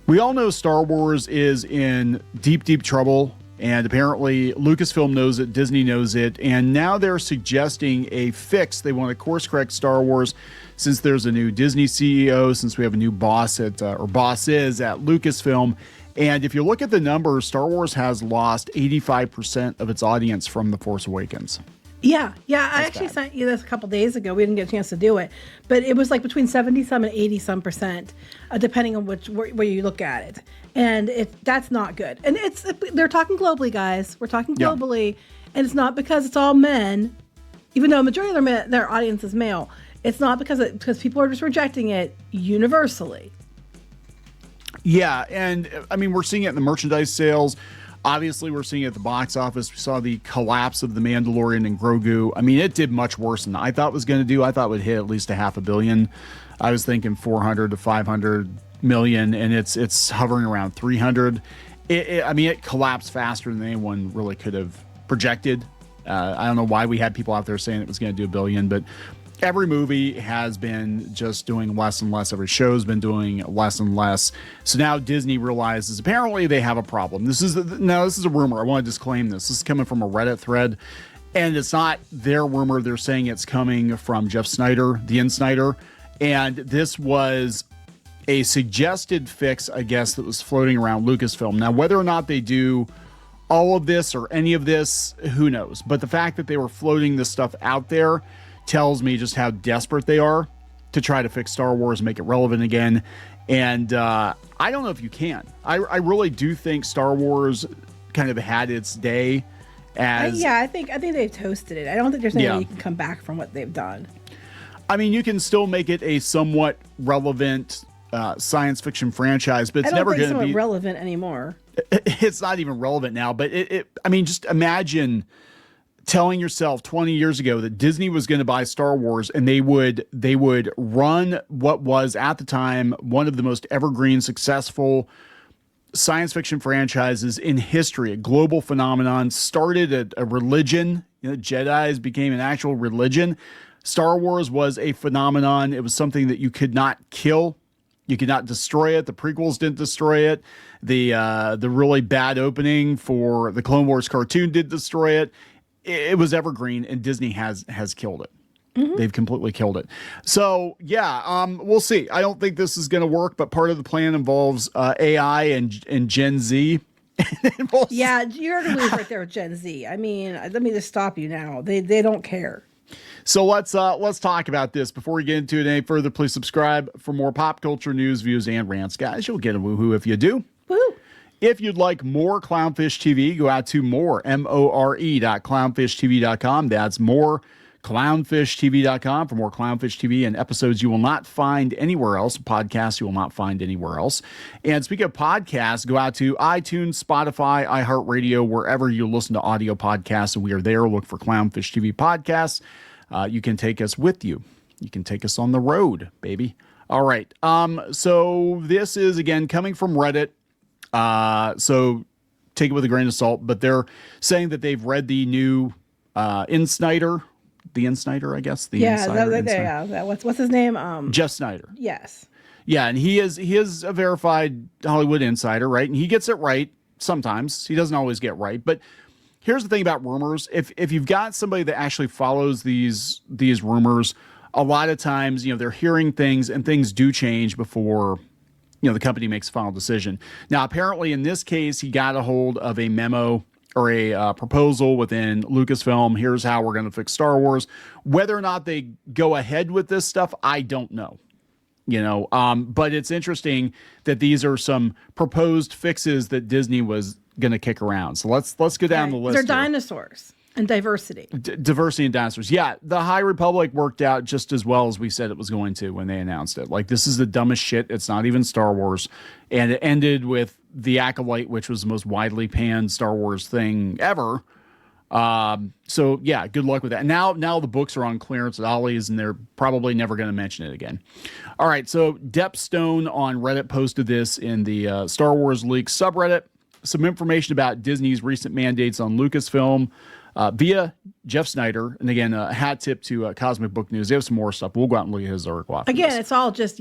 We all know Star Wars is in deep, deep trouble, and apparently Lucasfilm knows it, Disney knows it, and now they're suggesting a fix. They want to course correct Star Wars since there's a new Disney CEO, since we have a new boss at, or bosses at Lucasfilm. And if you look at the numbers, Star Wars has lost 85% of its audience from The Force Awakens. Yeah. I actually sent you this a couple days ago. We didn't get a chance to do it, but it was like between 70-some and 80-some%, depending on where you look at it. And that's not good. And they're talking globally, guys. We're talking globally, and it's not because it's all men, even though a majority of their audience is male. It's not because people are just rejecting it universally. Yeah, and I mean, we're seeing it in the merchandise sales. Obviously, we're seeing it at the box office. We saw the collapse of The Mandalorian and Grogu. I mean, it did much worse than I thought it was going to do. I thought it would hit at least $500 million. I was thinking 400 to 500 million, and it's hovering around 300. I mean, it collapsed faster than anyone really could have projected. I don't know why we had people out there saying it was going to do $1 billion, but every movie has been just doing less and less. Every show's been doing less and less. So now Disney realizes apparently they have a problem. This is a rumor. I want to disclaim this. This is coming from a Reddit thread, and it's not their rumor. They're saying it's coming from Jeff Snyder, the Insider, and this was a suggested fix, I guess, that was floating around Lucasfilm. Now, whether or not they do all of this or any of this, who knows? But the fact that they were floating this stuff out there tells me just how desperate they are to try to fix Star Wars and make it relevant again. And I don't know if you can. I really do think Star Wars kind of had its day as... I think they've toasted it. I don't think there's any way you can come back from what they've done. I mean, you can still make it a somewhat relevant science fiction franchise, but it's never going to be relevant anymore. It's not even relevant now, but I mean, just imagine telling yourself 20 years ago that Disney was going to buy Star Wars and they would run what was at the time one of the most evergreen, successful science fiction franchises in history, a global phenomenon, started a religion. You know, Jedis became an actual religion. Star Wars was a phenomenon. It was something that you could not kill. You could not destroy it. The prequels didn't destroy it. The really bad opening for the Clone Wars cartoon did destroy it. It was evergreen, and Disney has killed it. Mm-hmm. They've completely killed it. So, we'll see. I don't think this is going to work, but part of the plan involves AI and Gen Z. Yeah, you're going to lose right there with Gen Z. I mean, let me just stop you now. They don't care. So let's talk about this. Before we get into it any further, please subscribe for more pop culture news, views, and rants. Guys, you'll get a woohoo if you do. Woo! If you'd like more Clownfish TV, go out to more.clownfishtv.com. That's more clownfishtv.com for more Clownfish TV and episodes you will not find anywhere else, podcasts you will not find anywhere else. And speaking of podcasts, go out to iTunes, Spotify, iHeartRadio, wherever you listen to audio podcasts. And we are there. Look for Clownfish TV podcasts. You can take us with you. You can take us on the road, baby. All right. So this is, again, coming from Reddit. So take it with a grain of salt, but they're saying that they've read the new Insider, I guess. What's his name? Jeff Snyder. Yes. Yeah, and he is a verified Hollywood insider, right? And he gets it right sometimes. He doesn't always get right, but here's the thing about rumors. If you've got somebody that actually follows these rumors, a lot of times, they're hearing things and things do change before the company makes a final decision. Now, apparently in this case, he got a hold of a memo or a proposal within Lucasfilm. Here's how we're going to fix Star Wars. Whether or not they go ahead with this stuff, I don't know. But it's interesting that these are some proposed fixes that Disney was going to kick around. So let's go down the list. They're dinosaurs. And diversity. Diversity and dinosaurs. Yeah, the High Republic worked out just as well as we said it was going to when they announced it. Like, this is the dumbest shit. It's not even Star Wars. And it ended with The Acolyte, which was the most widely panned Star Wars thing ever. So, yeah, good luck with that. Now the books are on clearance at Ollie's, and they're probably never going to mention it again. All right, so Depstone on Reddit posted this in the Star Wars Leaks subreddit. Some information about Disney's recent mandates on Lucasfilm. Via Jeff Snyder, and again, a hat tip to Cosmic Book News. They have some more stuff. We'll go out and look at his article after Again, this. It's all just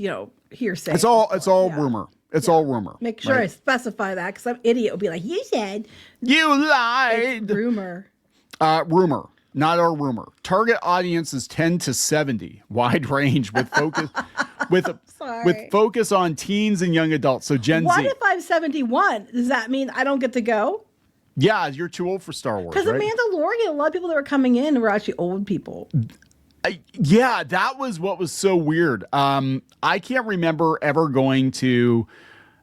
hearsay. It's all rumor. It's all rumor. Make sure I specify that because some idiot will be like, you said. You lied. It's rumor. Rumor, not our rumor. Target audience is 10 to 70. Wide range with focus with focus on teens and young adults. So Gen Z. What if I'm 71? Does that mean I don't get to go? Yeah, you're too old for Star Wars. Because right? The Mandalorian, a lot of people that were coming in were actually old people. Yeah, that was what was so weird. I can't remember ever going to,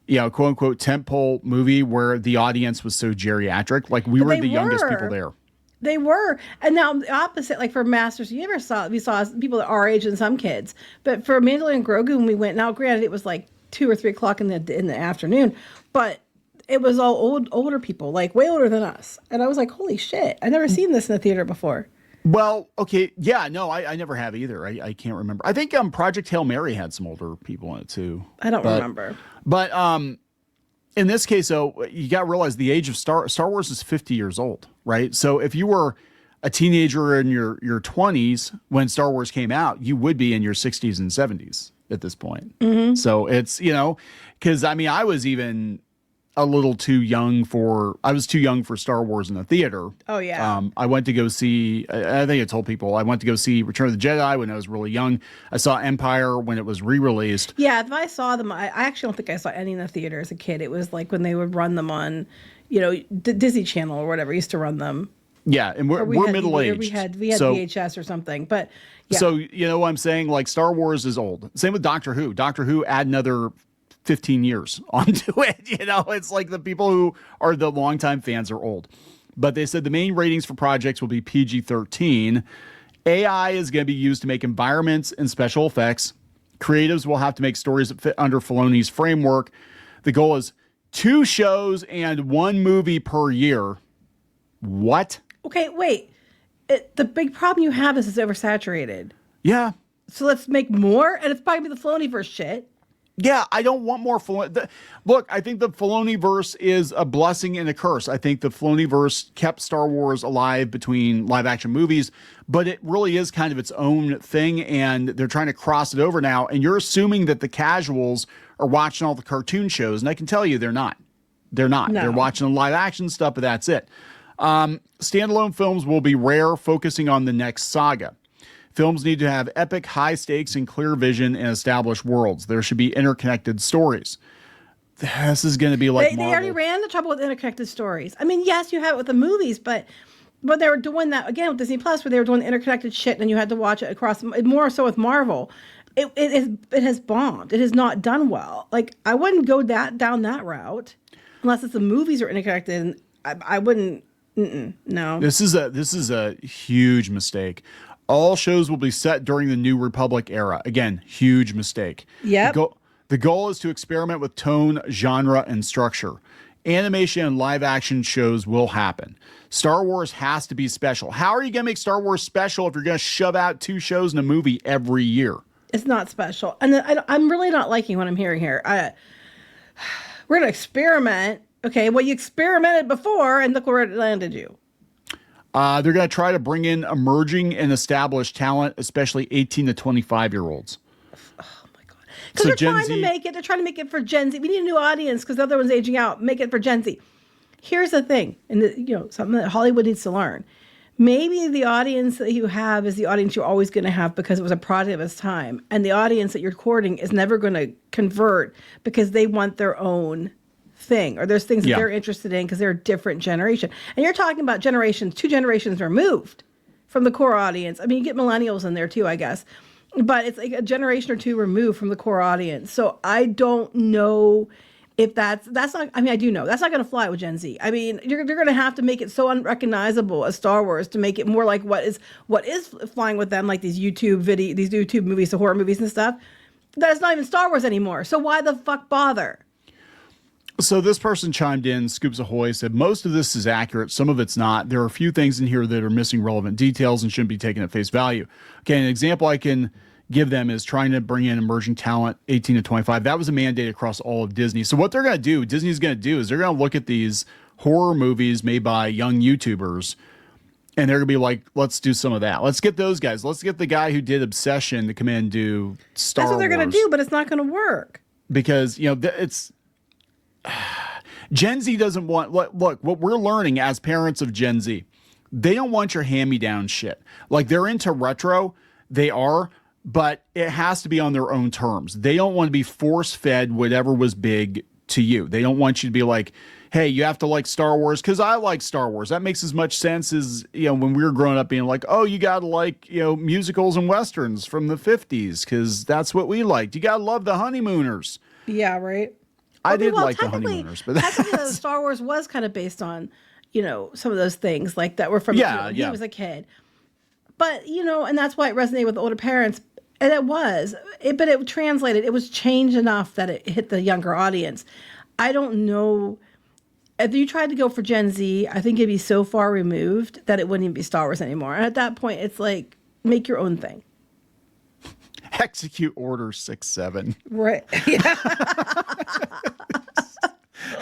quote unquote, tentpole movie where the audience was so geriatric. Like we were the youngest people there. They were. And now the opposite, like for Masters Universe, we saw people at our age and some kids. But for Mandalorian and Grogu, when we went, now granted, it was like 2 or 3 o'clock in the afternoon, but it was all older people, like way older than us. And I was like, holy shit, I've never seen this in the theater before. Well, okay. Yeah, no, I never have either. I can't remember. I think Project Hail Mary had some older people in it too. I don't remember. But in this case, though, you got to realize the age of Star Wars is 50 years old, right? So if you were a teenager in your 20s when Star Wars came out, you would be in your 60s and 70s at this point. Mm-hmm. So it's, because I mean, I was even a little too young for Star Wars in the theater. Oh yeah. I went to go see, I think I told people, I went to go see Return of the Jedi when I was really young. I saw Empire when it was re-released. Yeah, if I saw them, I actually don't think I saw any in the theater as a kid. It was like when they would run them on, Disney Channel or whatever used to run them. Yeah, and we're middle-aged. We had VHS or something, but yeah. So, what I'm saying? Like, Star Wars is old. Same with Doctor Who. Doctor Who add another 15 years onto it. It's like the people who are the longtime fans are old. But they said the main ratings for projects will be PG-13. AI is going to be used to make environments and special effects. Creatives will have to make stories that fit under Filoni's framework. The goal is 2 shows and 1 movie per year. What? Okay, wait. The big problem you have is it's oversaturated. Yeah. So let's make more, and it's probably the Filoniverse shit. Yeah, I don't want more Filoni. Look, I think the Filoniverse is a blessing and a curse. I think the Filoniverse kept Star Wars alive between live action movies, but it really is kind of its own thing, and they're trying to cross it over now. And you're assuming that the casuals are watching all the cartoon shows, and I can tell you they're not. They're not. No. They're watching the live action stuff, but that's it. Standalone films will be rare, focusing on the next saga. Films need to have epic, high stakes, and clear vision and established worlds. There should be interconnected stories. This is going to be like they already ran the trouble with interconnected stories. I mean, yes, you have it with the movies, but they were doing that again with Disney Plus, where they were doing interconnected shit, and you had to watch it across. More so with Marvel, it has bombed. It has not done well. Like I wouldn't go down that route unless it's the movies are interconnected. And I wouldn't. No. This is a huge mistake. All shows will be set during the New Republic era. Again, huge mistake. Yep. The goal is to experiment with tone, genre, and structure. Animation and live action shows will happen. Star Wars has to be special. How are you going to make Star Wars special if you're going to shove out 2 shows and a movie every year? It's not special. And I'm really not liking what I'm hearing here. We're going to experiment. Okay, well, you experimented before, and look where it landed you. They're going to try to bring in emerging and established talent, especially 18 to 25-year-olds. Oh, my God. Because they're trying to make it for Gen Z. We need a new audience because the other one's aging out. Make it for Gen Z. Here's the thing, and something that Hollywood needs to learn. Maybe the audience that you have is the audience you're always going to have because it was a product of its time. And the audience that you're courting is never going to convert because they want their own thing, or there's things that they're interested in because they're a different generation. And you're talking about 2 generations removed from the core audience. I mean, you get millennials in there too, I guess, but it's like a generation or 2 removed from the core audience. So I don't know if that's not, I mean, I do know that's not going to fly with Gen Z. I mean, you're going to have to make it so unrecognizable as Star Wars to make it more like what is flying with them, like these YouTube movies, the horror movies and stuff. That's not even Star Wars anymore. So why the fuck bother? So this person chimed in, Scoops Ahoy, said, most of this is accurate. Some of it's not. There are a few things in here that are missing relevant details and shouldn't be taken at face value. Okay, an example I can give them is trying to bring in emerging talent, 18 to 25. That was a mandate across all of Disney. So what Disney's going to do is they're going to look at these horror movies made by young YouTubers, and they're going to be like, let's do some of that. Let's get those guys. Let's get the guy who did Obsession to come in and do Star Wars. That's what they're going to do, but it's not going to work. Because, it's Gen Z doesn't want, look, what we're learning as parents of Gen Z, they don't want your hand-me-down shit. Like, they're into retro, they are, but it has to be on their own terms. They don't want to be force-fed whatever was big to you. They don't want you to be like, hey, you have to like Star Wars because I like Star Wars. That makes as much sense as, when we were growing up being like, oh, you got to like, musicals and Westerns from the 50s because that's what we liked. You got to love the Honeymooners. Yeah, right. I did like the Honeymooners, but technically, Star Wars was kind of based on, some of those things like that were from when he was a kid. But and that's why it resonated with older parents, and it was. But it translated. It was changed enough that it hit the younger audience. I don't know if you tried to go for Gen Z. I think it'd be so far removed that it wouldn't even be Star Wars anymore. And at that point, it's like make your own thing. Execute Order 6-7. Right. Yeah.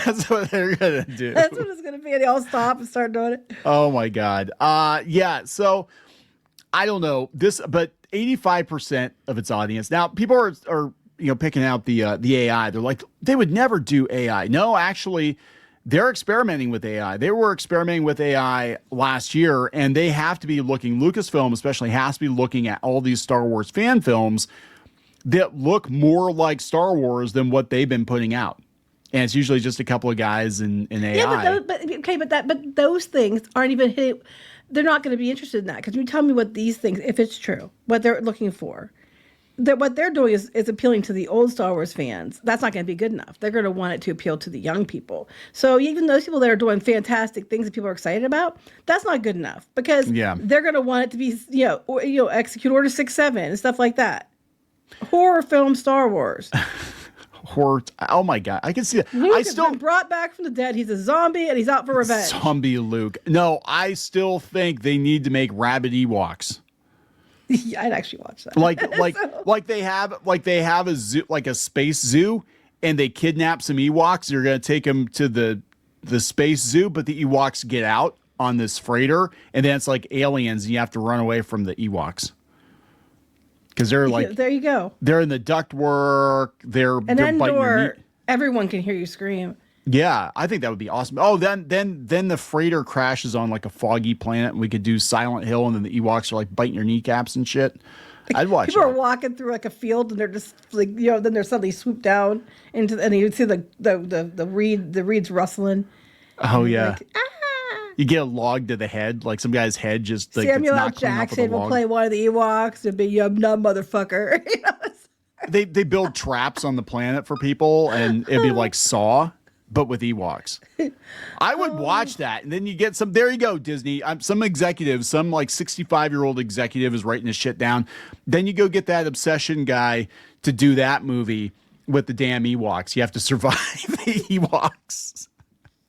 That's what they're going to do. That's what it's going to be. And they all stop and start doing it. Oh, my God. Yeah. So I don't know this, but 85% of its audience. Now, people are picking out the AI. They're like, they would never do AI. No, actually, they're experimenting with AI. They were experimenting with AI last year, and they have to be looking, Lucasfilm especially has to be looking at all these Star Wars fan films that look more like Star Wars than what they've been putting out. And it's usually just a couple of guys in AI. Yeah, but those things aren't even hitting. They're not going to be interested in that because you tell me what these things, if it's true, what they're looking for. What they're doing is appealing to the old Star Wars fans. That's not going to be good enough. They're going to want it to appeal to the young people. So even those people that are doing fantastic things that people are excited about, that's not good enough because they're going to want it to be, Execute Order 6-7 and stuff like that. Horror film Star Wars. Horror. Oh my God. I can see that. Luke has been brought back from the dead. He's a zombie and he's out for revenge. Zombie Luke. No, I still think they need to make rabid Ewoks. I'd actually watch that. Like they have a zoo, like a space zoo, and they kidnap some Ewoks. They're going to take them to the space zoo, but the Ewoks get out on this freighter, and then it's like aliens, and you have to run away from the Ewoks. Because they're like, there you go. They're in the ductwork. They're biting your meat. Everyone can hear you scream. Yeah, I think that would be awesome. Oh, then the freighter crashes on like a foggy planet, and we could do Silent Hill, and then the Ewoks are like biting your kneecaps and shit. I'd watch. People are walking through like a field, and they're just like then they're suddenly swooped down into, and you see the reeds rustling. Oh yeah. Like, you get a log to the head, like some guy's head just like Samuel L. Jackson will play one of the Ewoks and be yum num motherfucker. They build traps on the planet for people, and it'd be like Saw, but with Ewoks. I would watch that, and then you get some. There you go, Disney. Some executive, some like 65-year-old executive is writing this shit down. Then you go get that Obsession guy to do that movie with the damn Ewoks. You have to survive the Ewoks.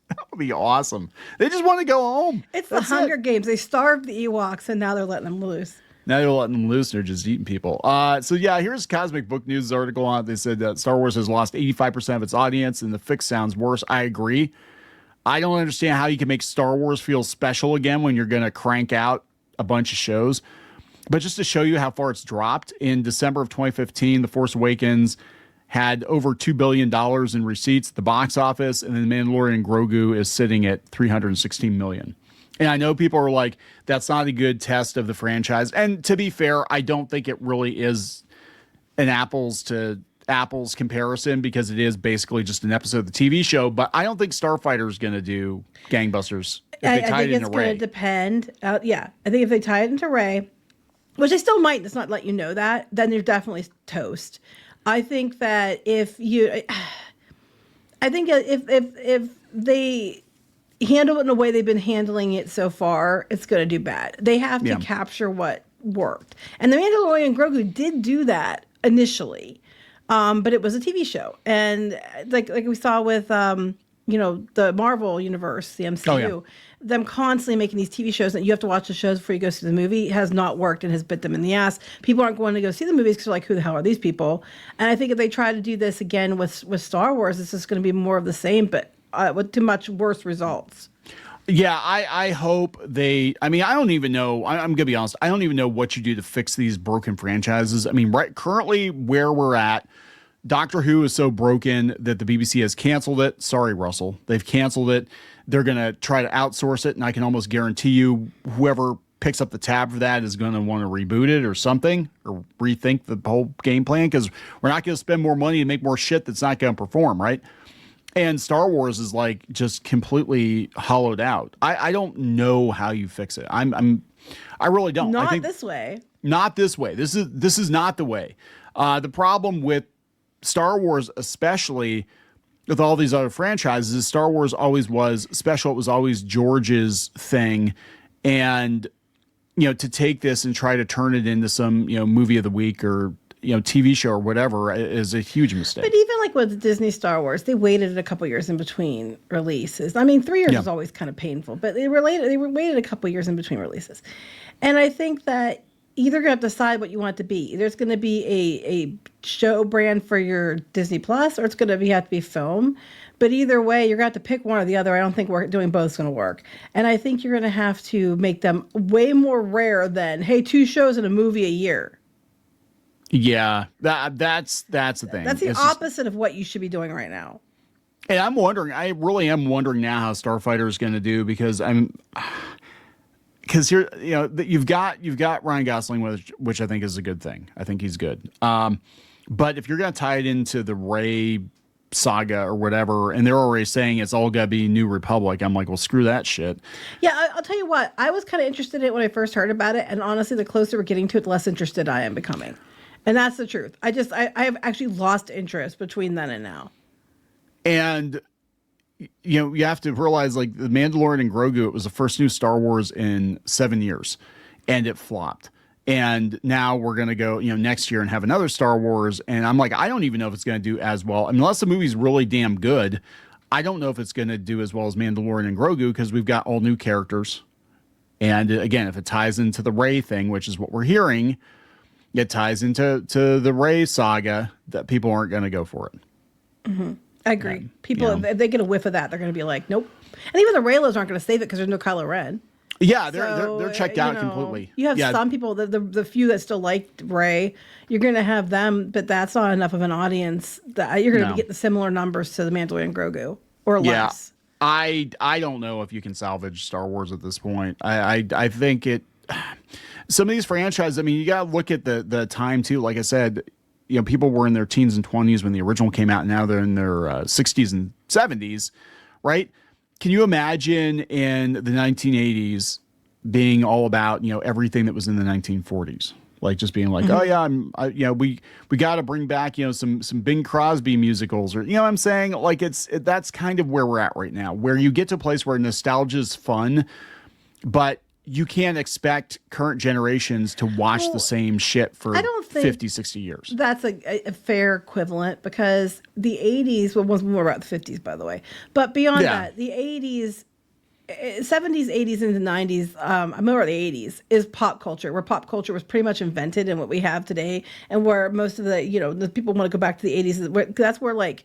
That would be awesome. They just want to go home. It's the Hunger Games. They starved the Ewoks, and now they're letting them loose. Now they're letting them loose. They're just eating people. So yeah, here's Cosmic Book News article on it. They said that Star Wars has lost 85% of its audience, and the fix sounds worse. I agree. I don't understand how you can make Star Wars feel special again when you're going to crank out a bunch of shows. But just to show you how far it's dropped, in December of 2015, The Force Awakens had over $2 billion in receipts at the box office, and then Mandalorian Grogu is sitting at $316 million. And I know people are like, that's not a good test of the franchise. And to be fair, I don't think it really is an apples to apples comparison because it is basically just an episode of the TV show. But I don't think Starfighter is going to do gangbusters if they tie it into Rey. I think it's going to depend. I think if they tie it into Rey, which they still might, it's not let you know that, then you're definitely toast. I think that if they handle it in the way they've been handling it so far, it's going to do bad. They have to capture what worked. And The Mandalorian Grogu did do that initially, but it was a TV show. And like we saw with, the Marvel Universe, the MCU, them constantly making these TV shows that you have to watch the shows before you go see the movie has not worked and has bit them in the ass. People aren't going to go see the movies because they're like, who the hell are these people? And I think if they try to do this again with Star Wars, it's just going to be more of the same, but with too much worse results. Yeah, I hope they. I mean, I don't even know. I'm gonna be honest. I don't even know what you do to fix these broken franchises. I mean, currently where we're at, Doctor Who is so broken that the BBC has canceled it. Sorry, Russell. They've canceled it. They're going to try to outsource it. And I can almost guarantee you whoever picks up the tab for that is going to want to reboot it or something, or rethink the whole game plan, because we're not going to spend more money and make more shit that's not going to perform, right? And Star Wars is like just completely hollowed out. I don't know how you fix it. I really don't. Not this way. Not this way. This is not the way. The problem with Star Wars, especially with all these other franchises, is Star Wars always was special. It was always George's thing. And, to take this and try to turn it into some, movie of the week or, TV show or whatever is a huge mistake. But even like with Disney Star Wars, they waited a couple years in between releases. I mean, 3 years is always kind of painful, but they waited a couple years in between releases. And I think that either going to have to decide what you want it to be. There's going to be a show brand for your Disney Plus, or it's going to have to be film. But either way, you're going to have to pick one or the other. I don't think we're doing both is going to work. And I think you're going to have to make them way more rare than, hey, 2 shows and a movie a year. Yeah, that's the thing. That's the opposite of what you should be doing right now. And I really am wondering now how Starfighter is going to do, because here, you've got Ryan Gosling, which I think is a good thing. I think he's good. But if you're going to tie it into the Rey saga or whatever, and they're already saying it's all got to be New Republic, I'm like, well, screw that shit. Yeah, I'll tell you what. I was kind of interested in it when I first heard about it, and honestly, the closer we're getting to it, the less interested I am becoming. And that's the truth. I have actually lost interest between then and now. And you have to realize, like, The Mandalorian and Grogu, it was the first new Star Wars in 7 years, and it flopped. And now we're going to go, next year and have another Star Wars. And I'm like, I don't even know if it's going to do as well. Unless the movie's really damn good, I don't know if it's going to do as well as Mandalorian and Grogu, because we've got all new characters. And again, if it ties into the Rey thing, which is what we're hearing, it ties into the Rey saga, that people aren't going to go for it. Mm-hmm. I agree. People, if they get a whiff of that, they're going to be like, nope. And even the Reylos aren't going to save it because there's no Kylo Ren. Yeah, they're checked out completely. You have some people, the few that still liked Rey, you're going to have them, but that's not enough of an audience that you're going to get the similar numbers to the Mandalorian and Grogu, or less. I don't know if you can salvage Star Wars at this point. I think it. Some of these franchises, I mean, you got to look at the time too. Like I said, people were in their teens and 20s when the original came out, and now they're in their 60s and 70s, right? Can you imagine in the 1980s being all about, everything that was in the 1940s? Like just being like, oh yeah, we got to bring back, some Bing Crosby musicals, or, what I'm saying? Like that's kind of where we're at right now, where you get to a place where nostalgia is fun, but you can't expect current generations to watch the same shit for 50, 60 years. That's a fair equivalent, because the 80s was more about the 50s, by the way. But beyond that, the 80s, 70s, 80s, and the 90s, I'm more the 80s, is pop culture, where pop culture was pretty much invented in what we have today, and where most of the, the people want to go back to the 80s. That's where, like,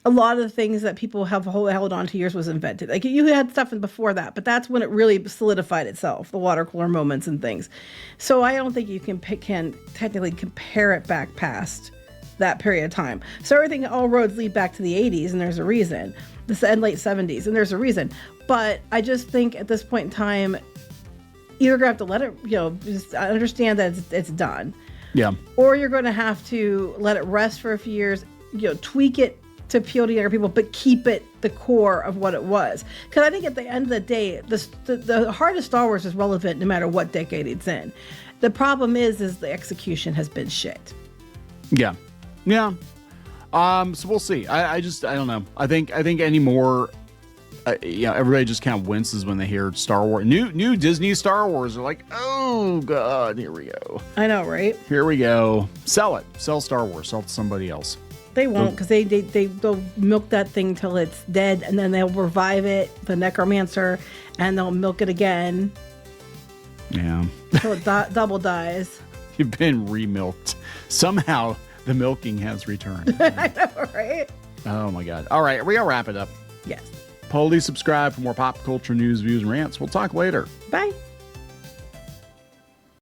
a lot of the things that people have held on to years was invented. Like, you had stuff before that, but that's when it really solidified itself, the water cooler moments and things. So I don't think you can technically compare it back past that period of time. So all roads lead back to the 80s, and there's a reason. And late 70s, and there's a reason. But I just think at this point in time, you're going to have to let it, just understand that it's done. Yeah. Or you're going to have to let it rest for a few years, tweak it to appeal to younger people, but keep it the core of what it was. Because I think at the end of the day, the heart of Star Wars is relevant no matter what decade it's in. The problem is the execution has been shit. Yeah. Yeah. So we'll see. I don't know. I think anymore, everybody just kind of winces when they hear Star Wars, new Disney Star Wars. They're like, oh God, here we go. I know, right? Here we go. Sell Star Wars. Sell it to somebody else. They won't, because they'll milk that thing till it's dead, and then they'll revive it, the Necromancer, and they'll milk it again. Yeah. Till it double dies. You've been remilked. Somehow the milking has returned. I know, right? Oh my God. All right, we gotta wrap it up. Yes. Please subscribe for more pop culture news, views, and rants. We'll talk later. Bye.